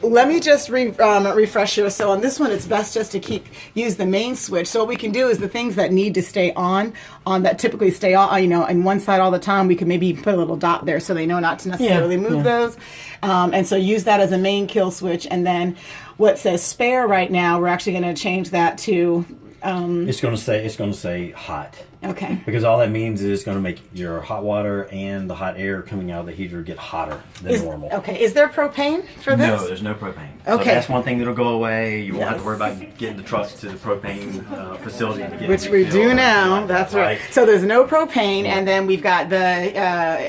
let me just refresh you. So on this one, it's best just to use the main switch. So what we can do is the things that need to stay on that typically stay on, on one side all the time, we can maybe put a little dot there so they know not to necessarily move those. And so use that as a main kill switch. And then what says spare right now, we're actually going to change that to... it's going to say hot. Okay. Because all that means is it's going to make your hot water and the hot air coming out of the heater get hotter than normal. Okay. Is there propane for this? No, there's no propane. Okay. So that's one thing that'll go away. You won't have to worry about getting the trucks to the propane facility to get Which we do now. Like that's right. So there's no propane, and then we've got the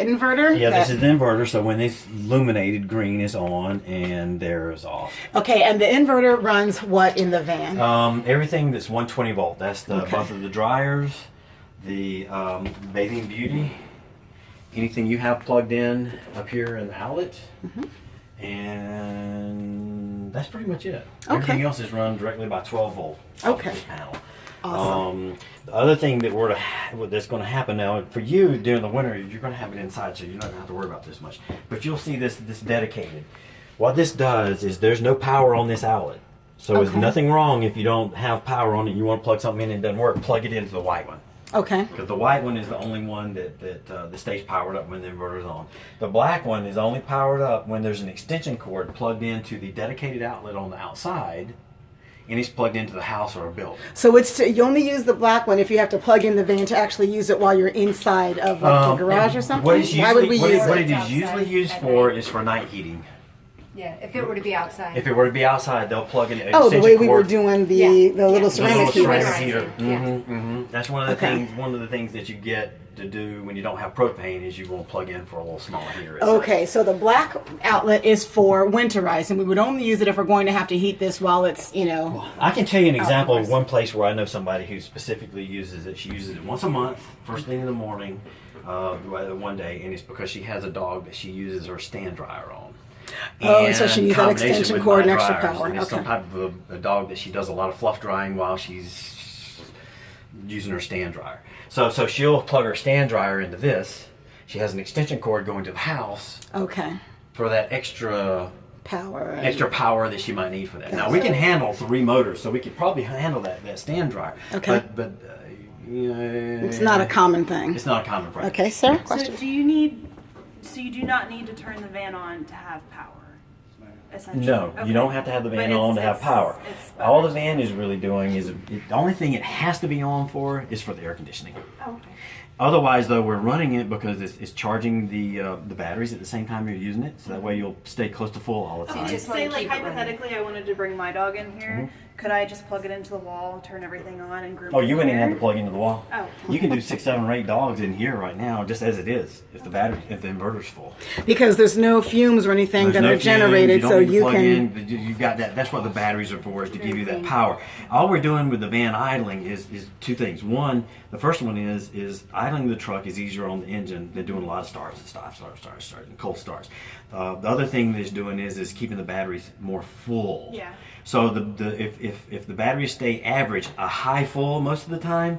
inverter. Yeah, this is the inverter. So when it's illuminated, green is on and there is off. Okay, and the inverter runs what in the van? Everything that's 120 volt. That's both of the dryers, the Bathing Beauty, anything you have plugged in up here in the outlet, and that's pretty much it. Okay. Everything else is run directly by 12 volt off this panel. Awesome. The other thing that's going to happen now for you during the winter, you're going to have it inside, so you're not going to have to worry about this much. But you'll see this dedicated. What this does is there's no power on this outlet. So there's nothing wrong if you don't have power on it. You want to plug something in and it doesn't work, plug it into the white one. Okay. Because the white one is the only one that stays powered up when the inverter's on. The black one is only powered up when there's an extension cord plugged into the dedicated outlet on the outside, and it's plugged into the house or a building. So you only use the black one if you have to plug in the van to actually use it while you're inside of the garage or something? Why would we use it? What it is usually used for is for night heating. Yeah, if it were to be outside. If it were to be outside, they'll plug in an the extension way we cord. were doing the little ceramic heater. Yeah. That's one of the things. One of the things that you get to do when you don't have propane is you want to plug in for a little smaller heater. Okay, so the black outlet is for winterized, and we would only use it if we're going to have to heat this while it's, I can tell you an example of one place where I know somebody who specifically uses it. She uses it once a month, first thing in the morning, one day, and it's because she has a dog that she uses her stand dryer on. So she needs that extension cord and extra power. And it's some type of a dog that she does a lot of fluff drying while she's using her stand dryer. So she'll plug her stand dryer into this. She has an extension cord going to the house. Okay. For that extra power that she might need for that. Now we can handle 3 motors, so we could probably handle that stand dryer. Okay. But it's not a common thing. It's not a common practice. Okay, sir. So you do not need to turn the van on to have power, essentially? No, you don't have to have the van on to have power. All the van is really doing is, the only thing it has to be on for is for the air conditioning. Oh, okay. Otherwise, though, we're running it because it's charging the batteries at the same time you're using it, so that way you'll stay close to full all the time. Just say, like, hypothetically, I wanted to bring my dog in here. Could I just plug it into the wall, turn everything on, and group? Oh, you wouldn't even have to plug into the wall. Oh. You can do 6, 7, or 8 dogs in here right now, just as it is, if the inverter's full. Because there's no fumes or anything that are generated, so you can. You've got that. That's what the batteries are for, is to give you that power. All we're doing with the van idling is 2 things. One, the first one is idling the truck is easier on the engine than doing a lot of starts and stops, starts, and cold starts. The other thing that it's doing is keeping the batteries more full. Yeah. So if the batteries stay average, a high full most of the time,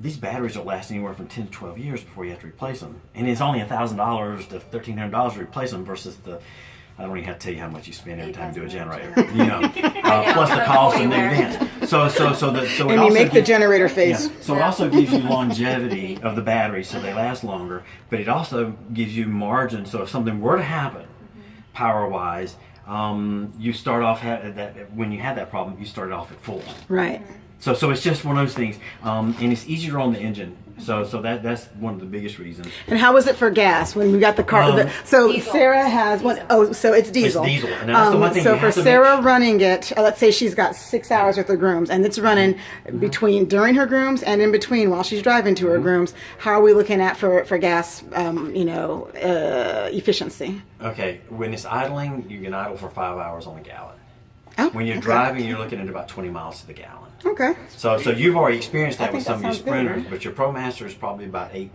these batteries will last anywhere from 10 to 12 years before you have to replace them. And it's only $1,000 to $1,300 to replace them versus I don't even have to tell you how much you spend every time you do a generator. Plus the cost of the van. And you make the generator phase. Yeah, so it also gives you longevity of the battery, so they last longer. But it also gives you margin. So if something were to happen, power-wise, you start off when you have that problem, you start off at full. Right. So it's just one of those things, and it's easier on the engine. So that's one of the biggest reasons. And how is it for gas when we got the car? Diesel. Sarah has one. Oh, so it's diesel. It's diesel, and that's the one thing. So for Sarah running it, let's say she's got 6 hours worth of grooms, and it's running during her grooms and in between while she's driving to her grooms. How are we looking at for gas? Efficiency. Okay, when it's idling, you can idle for 5 hours on a gallon. Oh, when you're driving, you're looking at about 20 miles to the gallon. Okay. So you've already experienced that with that some of your sounds good, sprinters, right? but your ProMaster is probably about 8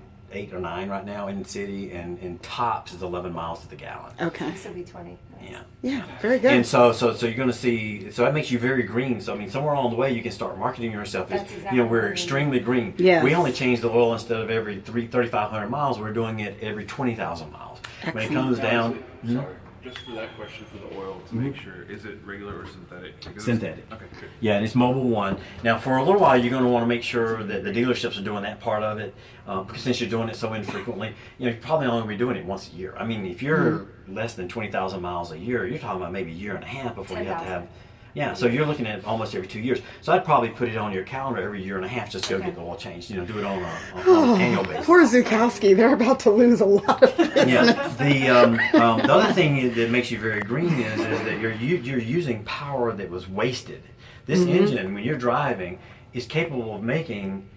or 9 right now in the city, and tops is 11 miles to the gallon. Okay. This will be 20. Yeah. Yeah, very good. And so you're going to see. So that makes you very green. So I mean, somewhere along the way, you can start marketing yourself. That's exactly we're what I mean. extremely green. Yes. We only change the oil instead of every 3,500 miles. We're doing it every 20,000 miles. When it comes down. Sorry, just for that question for the oil to make sure, is it regular or synthetic? Because Synthetic. Okay, good. Yeah, and it's Mobile One. Now, for a little while, you're going to want to make sure that the dealerships are doing that part of it, because since you're doing it so infrequently, you're probably only going to be doing it once a year. I mean, if you're less than 20,000 miles a year, you're talking about maybe a year and a half before you have to 10,000. have. Yeah, so you're looking at almost every 2 years. So I'd probably put it on your calendar every year and a half, just go get the oil changed. Do it on an annual basis. Poor Zukowski, they're about to lose a lot of business. Yeah. The other thing that makes you very green is that you're using power that was wasted. This engine, when you're driving, is capable of making,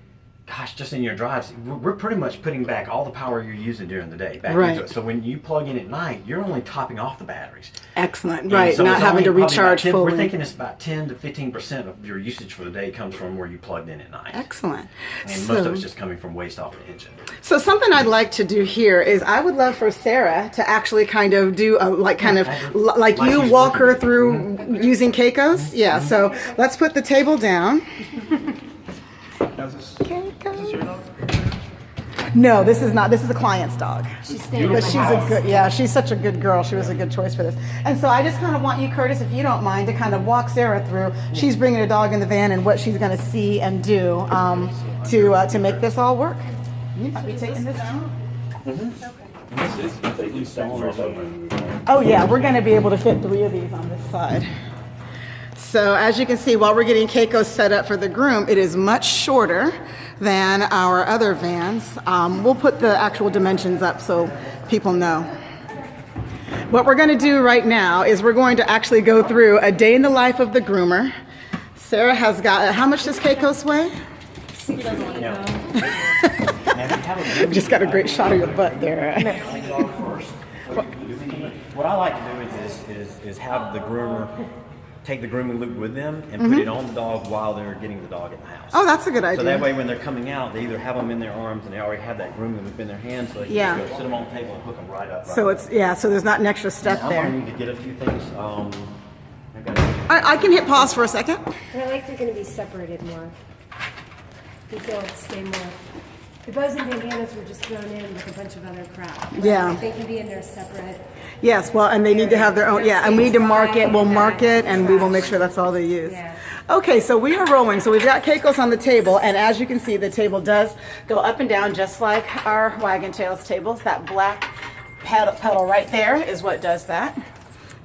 gosh, just in your drives, we're pretty much putting back all the power you're using during the day back into it. So when you plug in at night, you're only topping off the batteries. Excellent, And right? so Not it's having to only probably recharge about 10 fully. We're thinking it's about 10 to 15% of your usage for the day comes from where you plugged in at night. Excellent. And most of it's just coming from waste off the engine. So something I'd like to do here is I would love for Sarah to actually kind of do Like you she's walk her working. through using Keiko's. Yeah. So let's put the table down. Is this your dog? No, this is not. This is a client's dog. She's staying But in she's my house. a good, yeah, she's such a good girl. She was a good choice for this. And so I just kind of want you, Curtis, if you don't mind, to kind of walk Sarah through. She's bringing a dog in the van and what she's going to see and do to make this all work. You might be taking this down. Oh yeah, we're going to be able to fit 3 of these on this side. So as you can see, while we're getting Keiko set up for the groom, it is much shorter than our other vans. We'll put the actual dimensions up so people know. What we're going to do right now is we're going to actually go through a day in the life of the groomer. Sarah has got, how much does Keiko's weigh? Just got a great shot of your butt there. What I like to do is have the groomer take the grooming loop with them and put it on the dog while they're getting the dog in the house. Oh, that's a good idea. So that way when they're coming out, they either have them in their arms and they already have that grooming loop in their hands, so they can Yeah. just go sit them on the table and hook them right up. So it's, yeah, so there's not an extra step I'm there. going to need to get a few things. I've got I can hit pause for a second. I like they're going to be separated more. They'll stay more. The bows and bandanas were just thrown in with a bunch of other crap. Yeah. They can be in there separate. Yes, well, and they need to have their own, yeah, and we need to mark it, we'll mark it, and we will make sure that's all they use. Yeah. Okay, so we are rolling. So we've got Keiko's on the table, and as you can see, the table does go up and down just like our wagon tails tables. That black pedal right there is what does that.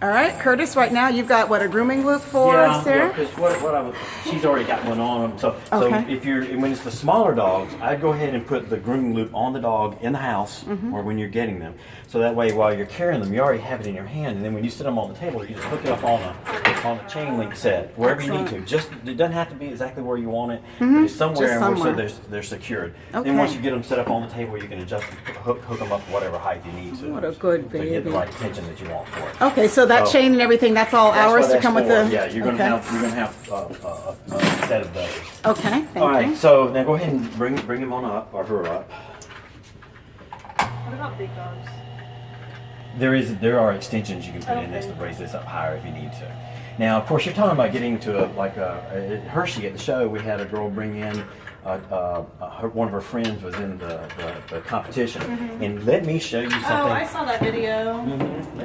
All right, Curtis, right now you've got, what, a grooming loop for Sarah? because she's already got one on them. So Okay. if when it's the smaller dogs, I'd go ahead and put the grooming loop on the dog in the house or when you're getting them. So that way, while you're carrying them, you already have it in your hand, and then when you sit them on the table, you just hook it up on a chain link set wherever you need to. Just it doesn't have to be exactly where you want it. But it's somewhere Just in which somewhere. they're secured. Okay. Then once you get them set up on the table, you can adjust hook them up whatever height you need to. What a good to get the baby. right tension that you want for it. Okay, so that So- chain and everything, that's all That's ours what to that's come with for. the... Yeah, you're gonna okay. have a set of those. Okay, thank All right, you. so now go ahead and bring him on up or her up. What about big dogs? There are extensions you can put in this to raise this up higher if you need to. Now, of course, you're talking about getting to at Hershey at the show. We had a girl bring in one of her friends was in the competition, and let me show you something. Oh, I saw that video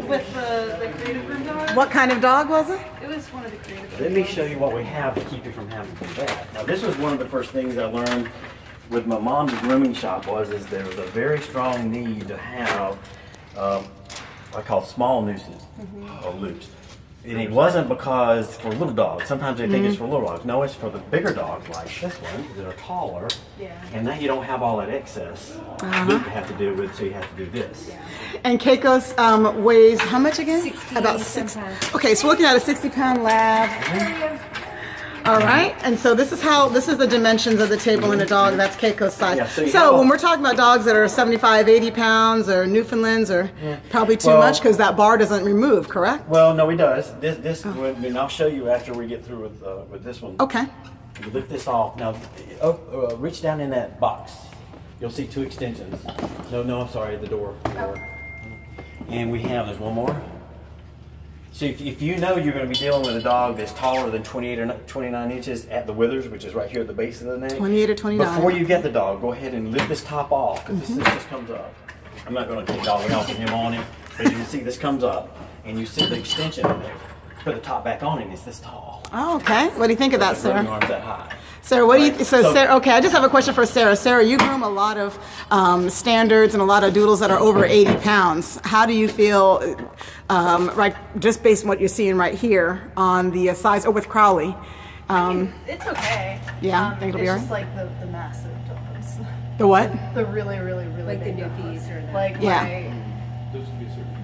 with the creative room dog. What kind of dog was it? It was one of the creative room Let me dogs. show you what we have to keep you from having to do that. Now, this was one of the first things I learned with my mom's grooming shop is there was a very strong need to have what I call small nooses or loops. And it wasn't because for little dogs. Sometimes they think it's for little dogs. No, it's for the bigger dogs like this one that are taller. Yeah. And now you don't have all that excess loop you have to deal with, so you have to do this. And Keiko's weighs how much again? 60 About some 6. pounds. Okay, so we're looking at a 60-pound lab. All right, and so this is the dimensions of the table in a dog. That's Keiko's size. Yeah, so you so have when we're talking about dogs that are 75, 80 pounds or Newfoundlands or probably too Well- much because that bar doesn't remove, correct? Well, no, he does. This and I'll show you after we get through with this one. Okay. You lift this off. Now, reach down in that box. You'll see 2 extensions. No, I'm sorry, the door. And there's one more. So if you know you're going to be dealing with a dog that's taller than 28 or 29 inches at the withers, which is right here at the base of the neck. 28 or 29. Before you get the dog, go ahead and lift this top off, because this just comes up. I'm not going to take the dog off with him on him. As you can see, this comes up, and you see the extension in there. Put the top back on, and it's this tall. Oh, okay. What do you think of that, The growing Sarah? arm's that high. Sarah, what do you? Right. So, So- Sarah, okay, I just have a question for Sarah. Sarah, you groom a lot of standards and a lot of doodles that are over 80 pounds. How do you feel, right, just based on what you're seeing right here on the size, or with Crowley? It's okay. Yeah, think it'll be it's all just like the massive dogs. The what? The really, really, really Like the big Newfies dogs. or the- Like Yeah. my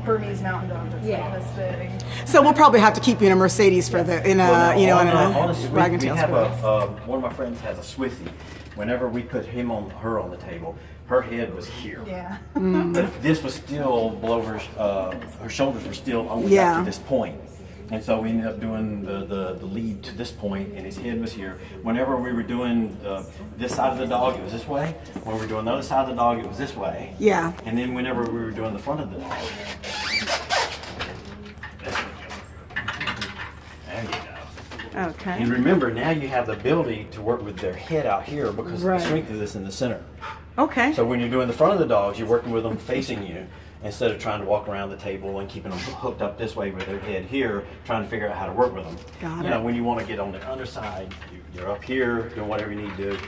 Burmese mountain dog that's Yeah. like this big. So we'll probably have to keep you in a Mercedes for the in a Well, you know in honestly, a wagon we tail have sport. one of my friends has a Swifty. Whenever we put her on the table, her head was here. Yeah. But if this was still below her shoulders were still only Yeah. up to this point. And so we ended up doing the lead to this point, and his head was here. Whenever we were doing this side of the dog, it was this way. When we were doing the other side of the dog, it was this way. Yeah. And then whenever we were doing the front of the dog, there you go. Okay. And remember, now you have the ability to work with their head out here because Right. of the strength of this in the center. Okay. So when you're doing the front of the dogs, you're working with them facing you instead of trying to walk around the table and keeping them hooked up this way with their head here, trying to figure out how to work with them. Got You know, it. when you want to get on the underside, you're up here doing whatever you need to do.